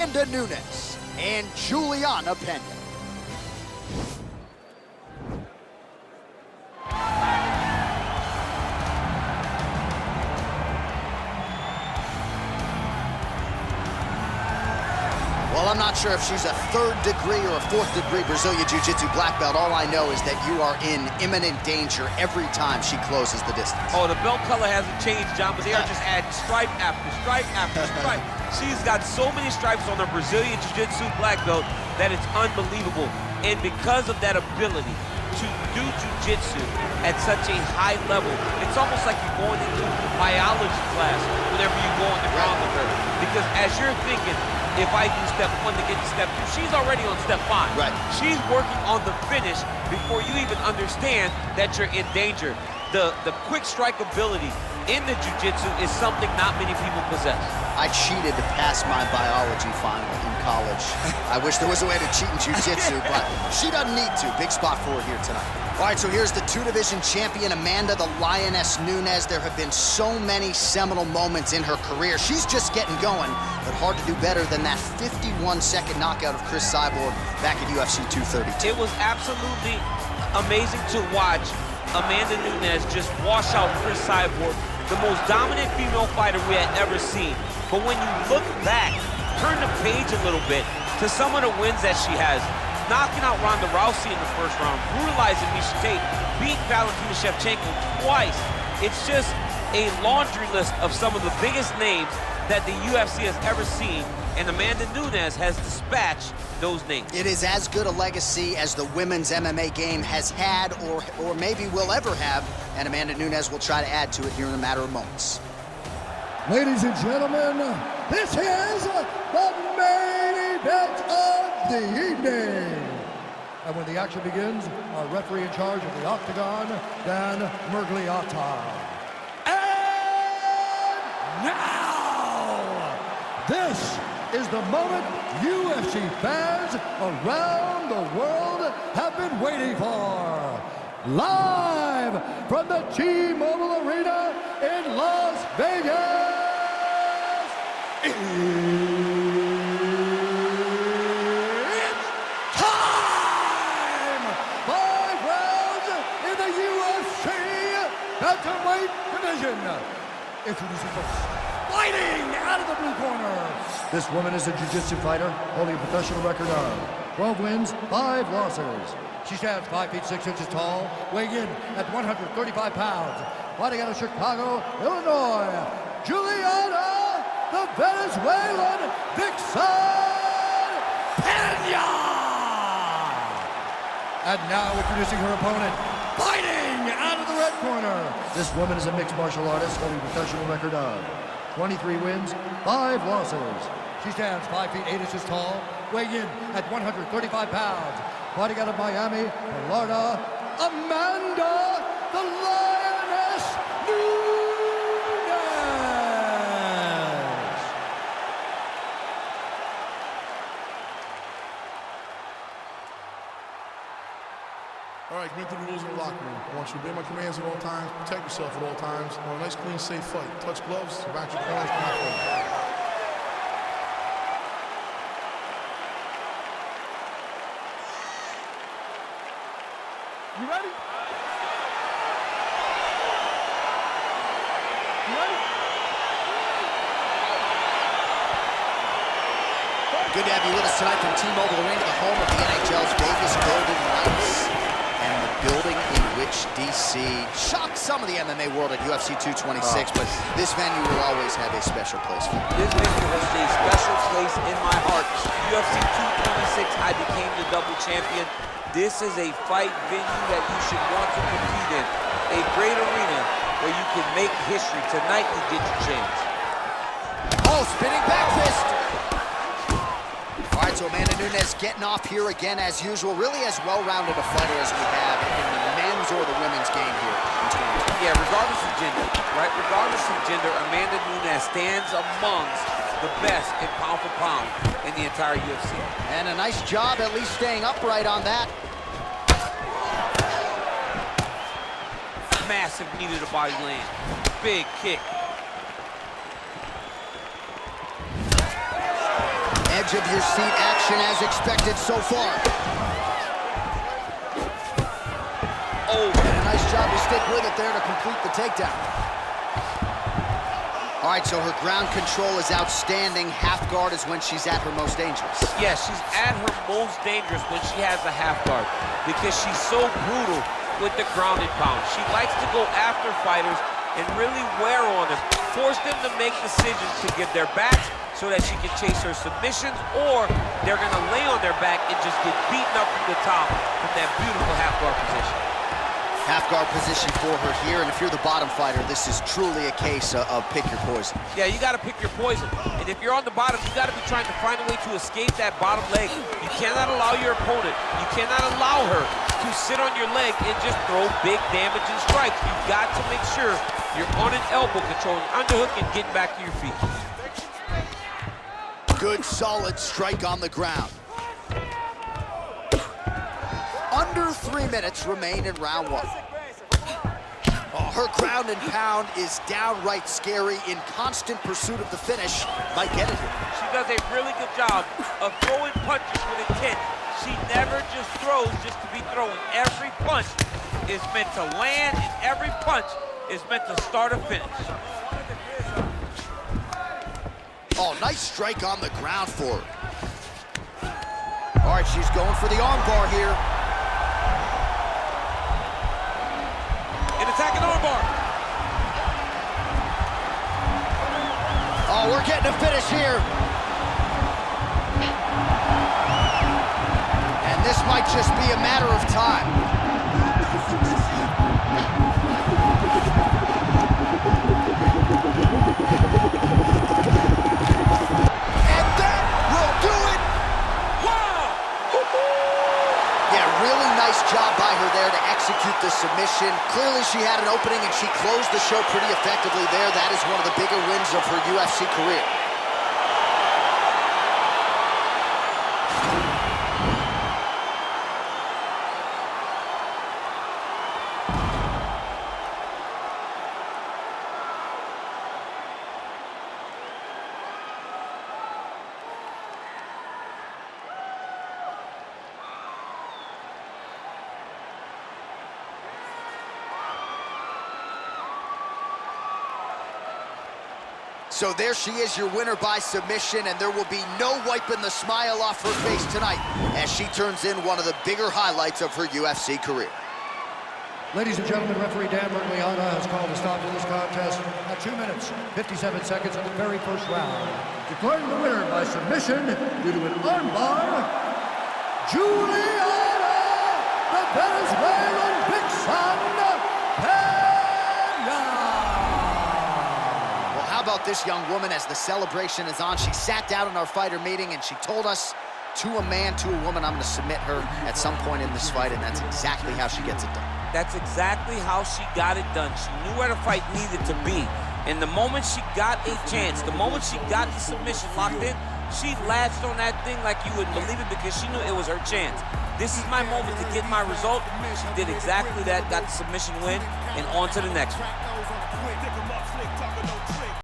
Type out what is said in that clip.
Amanda Nunьes and Julianna Penьya. Well, I'm not sure if she's a 3rd degree or a 4th degree Brazilian Jiu-Jitsu black belt. All I know is that you are in imminent danger every time she closes the distance. Oh, the belt color hasn't changed, John, but they are just adding stripe after stripe after stripe. She's got so many stripes on her Brazilian Jiu-Jitsu black belt that it's unbelievable. And because of that ability to do Jiu-Jitsu at such a high level, it's almost like you're going into biology class whenever you go on the ground with her. Because as you're thinking, if I do step 1 to get to step 2, she's already on step 5. Right. She's working on the finish before you even understand that you're in danger. The quick strike ability in the jiu-jitsu is something not many people possess. I cheated to pass my biology final in college. I wish there was a way to cheat in jiu-jitsu, but she doesn't need to. Big spot for her here tonight. All right, so here's the 2-division champion, Amanda the Lioness Nunьes. There have been so many seminal moments in her career. She's just getting going, but hard to do better than that 51-second knockout of Cris Cyborg back at UFC 232. It was absolutely amazing to watch Amanda Nunьes just wash out Cris Cyborg, the most dominant female fighter we had ever seen. But when you look back, turn the page a little bit to some of the wins that she has. Knocking out Ronda Rousey in the 1st round, brutalizing Miesha Tate, beat Valentina Shevchenko twice. It's just a laundry list of some of the biggest names that the UFC has ever seen, and Amanda Nunьes has dispatched those names. It is as good a legacy as the women's MMA game has had or maybe will ever have, and Amanda Nunьes will try to add to it here in a matter of moments. Ladies and gentlemen, this is the main event of the evening. And when the action begins, our referee in charge of the octagon, Dan Mergliata. And now, this is the moment UFC fans around the world have been waiting for. Live from the T-Mobile Arena in Las Vegas. It's time! 5 rounds in the UFC bantamweight division. Introducing folks, fighting out of the blue corner. This woman is a jiu-jitsu fighter holding a professional record of 12 wins, 5 losses. She stands 5 feet 6 inches tall, weighing in at 135 pounds. Fighting out of Chicago, Illinois, Julianna, the Venezuelan Vixen Pena! And now introducing her opponent, fighting out of the red corner. This woman is a mixed martial artist holding a professional record of 23 wins, 5 losses. She stands 5 feet 8 inches tall, weighing in at 135 pounds. Fighting out of Miami, Florida, Amanda the Lioness Nunьes. All right, commit to the rules of the locker room. I want you to obey my commands at all times, protect yourself at all times. I want a nice, clean, safe fight. Touch gloves, back your corners, come out fight. You ready? You ready? Good to have you with us tonight from T-Mobile Arena, the home of the NHL's Vegas Golden Knights, and the building in which DC shocked some of the MMA world at UFC 226, but this venue will always have a special place for me. This venue holds a special place in my heart. UFC 226, I became the double champion. This is a fight venue that you should want to compete in. A great arena where you can make history. Tonight you get your chance. Oh, spinning back fist. All right, so Amanda Nunьes getting off here again as usual. Really as well-rounded a fighter as we have in the men's or the women's game here in 2020. Yeah, regardless of gender, right? Regardless of gender, Amanda Nunьes stands amongst the best in pound for pound in the entire UFC. And a nice job at least staying upright on that. Massive knee to the body land. Big kick. Edge of your seat action as expected so far. Oh, and a nice job to stick with it there to complete the takedown. All right, so her ground control is outstanding. Half guard is when she's at her most dangerous. Yeah, she's at her most dangerous when she has a half guard because she's so brutal with the ground and pound. She likes to go after fighters and really wear on them, force them to make decisions to give their backs so that she can chase her submissions, or they're gonna lay on their back and just get beaten up from the top from that beautiful half guard position. Half guard position for her here, and if you're the bottom fighter, this is truly a case of pick your poison. Yeah, you gotta pick your poison. And if you're on the bottom, you gotta be trying to find a way to escape that bottom leg. You cannot allow your opponent, you cannot allow her to sit on your leg and just throw big damaging strikes. You've got to make sure you're on an elbow, controlling underhook and getting back to your feet. Good, solid strike on the ground. Under 3 minutes remain in round one. Oh, her ground and pound is downright scary. In constant pursuit of the finish, might get it here. She does a really good job of throwing punches with intent. She never just throws just to be throwing. Every punch is meant to land, and every punch is meant to start a finish. Oh, nice strike on the ground for her. All right, she's going for the armbar here. An attacking armbar. Oh, we're getting a finish here. And this might just be a matter of time. And that will do it. Wow! Yeah, really nice job by her there to execute the submission. Clearly she had an opening and she closed the show pretty effectively there. That is one of the bigger wins of her UFC career. So there she is, your winner by submission, and there will be no wiping the smile off her face tonight as she turns in one of the bigger highlights of her UFC career. Ladies and gentlemen, referee Dan Bergliana has called a stop to this contest at 2 minutes, 57 seconds of the very first round. Declaring the winner by submission due to an armbar, Julianna, the Venezuelan Vixen, Pena! How about this young woman as the celebration is on? She sat down in our fighter meeting and she told us, to a man, to a woman, I'm going to submit her at some point in this fight, and that's exactly how she gets it done. That's exactly how she got it done. She knew where the fight needed to be. And the moment she got a chance, the moment she got the submission locked in, she latched on that thing like you wouldn't believe it because she knew it was her chance. This is my moment to get my result. She did exactly that, got the submission win, and on to the next one.